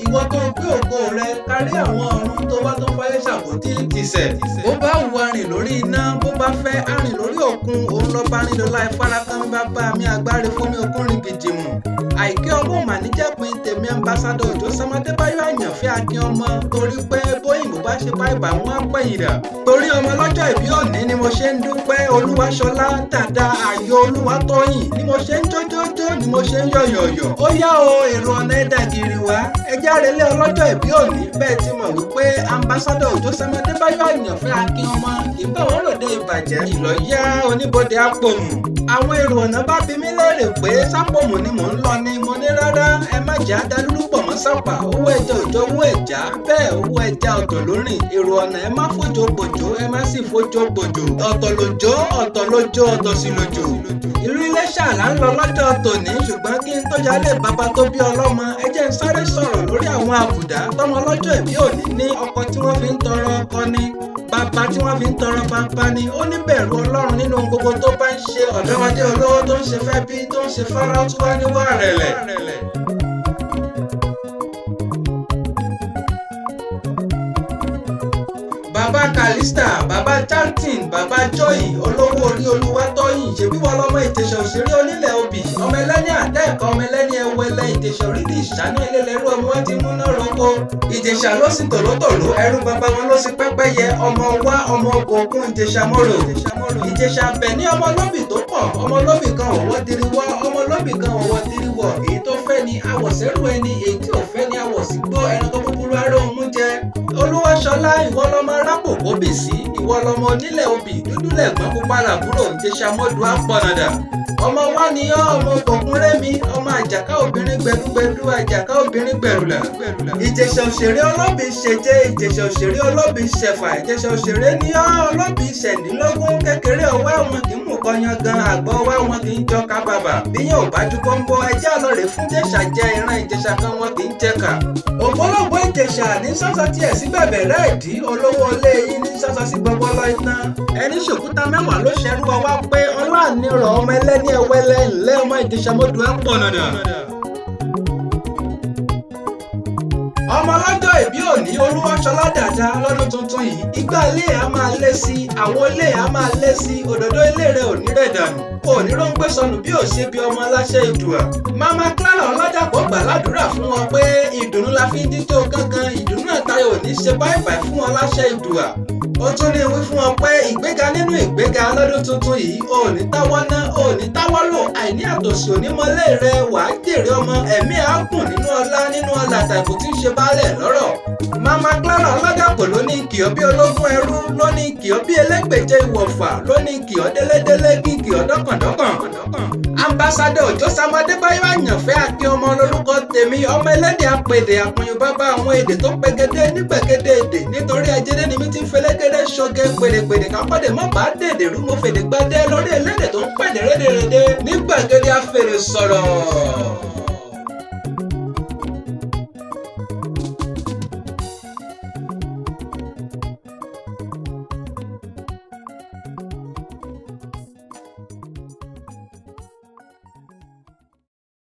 ìwọ tó gbé ògo rẹ kárí àwọn ọ̀run tó wá tó fáyé ṣàpótí ìtìsẹ̀. Bó bá wù arìn lórí iná, bó bá fẹ́ arìn lórí òkun, òun lọ bá rìn lọ́la ìfarakán bàbá mi àgbáre fún mi okùnrin gidi mu. Àìkí ọmọ màníjẹ́pin tèmi ambassador Òjó Sam Adébáyọ̀ àyànfẹ́ akin ọmọ, torí pé bóyìnbó bá ṣe báyìí wọn á pẹ̀yìn dà. Torí ọmọ lọ́jọ́ ìbí òní ni mo ṣe ń dúpẹ́ Olúwaṣọlá dàda àyò Olúwatóyìn, ni mo ṣe ń jójójó, ni mo ṣe ń yọ̀yọ̀yọ̀. Ó yá o èrò ọ̀nà ẹ̀dà gírí wá, ẹjẹ́ àrẹ̀lẹ̀ ọlọ́jọ́ ìbí òní bẹ́ẹ̀ ti mọ̀ wípé ambassador Òjó Sam Adébáyọ̀ àyànfẹ́ akin ọmọ ìgbà wọn lòdì ìbàjẹ́ ìlọ́yà oníbodè àpòmù. Àwọn èrò ọ̀nà bá bi mí léèrè pé sápòmù ni mò ń lọ ni, mo ní rárá ẹ má jà á dalúrú pọ̀ mọ́ sápà, owó ẹja òjò owó ẹja bẹ́ẹ̀ owó ẹja ọ̀tọ̀ lórìn. Èrò ọ̀nà ẹ má fojo gbòjò ẹ má sì fojo gbòjò, ọ̀tọ̀ lójó ọ̀tọ̀ lójó ọ̀tọ̀ sí lójó. Ìlú Iléṣà là ń lọ lọ́jọ́ tòní, ṣùgbọ́n kí n tó yálé bàbá tó bí ọlọ́mọ ẹ jẹ́ n sáré sọ̀rọ̀ lórí àwọn àbùdá tọmọ lọ́jọ́ ìbí òní ní ọkọ tí wọ́n fi ń tọrọ ọkọ ní, bàbá tí wọ́n fi ń tọrọ bàbá ni, ó ní bẹ̀rù Ọlọ́run nínú gbogbo tó bá ń ṣe. Ọ̀dọ́mọdé olówó tó ń ṣe fẹ́ bí tó ń ṣe fárá tó wá níwá rẹ̀lẹ̀. Bàbá Kàlísítà, bàbá Charlton, bàbá Joy, olówó orí Olúwatóyìn, ṣèbí wọn lọmọ Ìtẹ̀ṣà òṣèré onílẹ̀ obì, ọmọ ẹlẹ́ni àtẹ́ẹ̀kọ́ ọmọ ẹlẹ́ni ẹwẹlẹ Ìtẹ̀ṣà orílẹ̀ ìṣáná ẹlẹ́lẹ́rú ọmọ wọn ti múná roko. Ìjẹ̀ṣà ló sì tòlótòló, ẹrú bàbá wọn ló sì pẹ́pẹ́yẹ, ọmọ wa ọmọ ògùn Ìjẹ̀ṣà mọ́rò. Ìjẹ̀ṣà bẹ̀ ní ọmọ lóbì tó pọ̀, ọmọ lóbì kan ọ̀wọ́ diri wá, ọmọ lóbì kan ọ̀wọ́ diri wọ̀, èyí tó fẹ́ ni àwọ̀sẹ́rù ẹni, èyí tí ò fẹ́ ni àwọ̀sígbó ẹranko búburú aró mú jẹ. Olúwaṣọlá ìwọ lọmọ arápò kóbì sí, ìwọ lọmọ onílẹ̀ obì, dúdú lẹ̀gbọ́n pupa làbúrò Ìjẹ̀ṣà mọ́dù àpọ̀nàdà. Ọmọ wa ni ọ́ ọmọ Ògúnrẹ́mi, ọmọ àjàká obìnrin gbẹdúgbẹdú àjàká obìnrin gbẹrùlà. Ìjẹ̀ṣà òṣèré olóbì ṣèje, Ìjẹ̀ṣà òṣèré olóbì ṣẹ̀fà, Ìjẹ̀ṣà òṣèré ní ọ́ olóbì ṣẹ̀ndínlógún. Kékeré ọwọ́ wọn kì í mú kọyan gan, àgbọ̀ ọwọ́ wọn kì í jọ ká bàbà. Bíyàn ò bá dúpọ́ ń bọ́ ẹjẹ́ àlọ́rẹ̀ fún Ìjẹ̀ṣà jẹ ìran Ìjẹ̀ṣà kan wọn kì í jẹ̀ka. Ògbólógbò Ìjẹ̀ṣà ní sọ́sọ́ tiẹ̀ sí bẹ̀bẹ̀ rẹ́ẹ̀dì, olówó ilé yìí ní sọ́sọ́ sí gbọgbọ́lọ́ iná. Ẹni ṣòkúta mẹ́wàá ló ṣẹrú ọwá pé ọlọ́ànírọ̀ ọmọ ẹlẹ́ni ẹwẹ́lẹ́ ńlẹ́ ọmọ Ìjẹ̀ṣà mọ́dù àpọ̀nàdà. Ọmọ lọ́jọ́ ìbí òní Olúwaṣọlá dàda lọ́dún tuntun yìí, igbá ilé a máa lé sí, àwo ilé a máa lé sí, òdòdó ilé rẹ̀ ò ní rẹ̀ dànù, òní ló ń gbé sọnù bí ò ṣe bí ọmọ aláṣẹ Ìdùà. Mama Clara Ọlọ́dàpọ̀ gbà ládùúrà fún wọn pé ìdùnnú la fi ń díjó gángan, ìdùnnú àtayọ̀ ò ní ṣe báyìí fún wọn láṣẹ Ìdùà. Ó tún ní wí fún wọn pé ìgbéga nínú ìgbéga lọ́dún tuntun yìí ò ní táwọ́ ná ò ní táwọ́ lò, àìní àtòsí onímọ̀lé rẹ̀ wàá jèrè ọmọ, ẹ̀mí àágùn nínú ọlá nínú ọlà tàbí tí ń ṣe baálẹ̀ lọ́rọ̀. Mama Clara Ọlọ́dàpọ̀ ló ní kì ọ́ bí ológun ẹrú, ló ní kì ọ́ bí elégbèje ìwọ̀fà, ló ní kì ọ́ délédélé kì ọ́ dọ́kàndọ́kàn. Ambassador Òjó Sam Adébáyọ̀ àyànfẹ́ akin ọmọ lórúkọ tèmi, ọmọ ẹlẹ́dẹ̀ apèdè àpọ̀yìn bàbá àwọn èdè tó pegedé nígbàgede èdè, nítorí ajédé ni mi ti ń fẹlẹ́gẹ́dẹ́ ṣoge pèrèpèrè kápọ́dé mọ́ bá dèdè rú mo fèdè gbadé lórí ẹlẹ́dẹ̀ tó ń pẹ̀dẹ̀ rédèrèdè nígbàgede afèrè sọ̀rọ̀.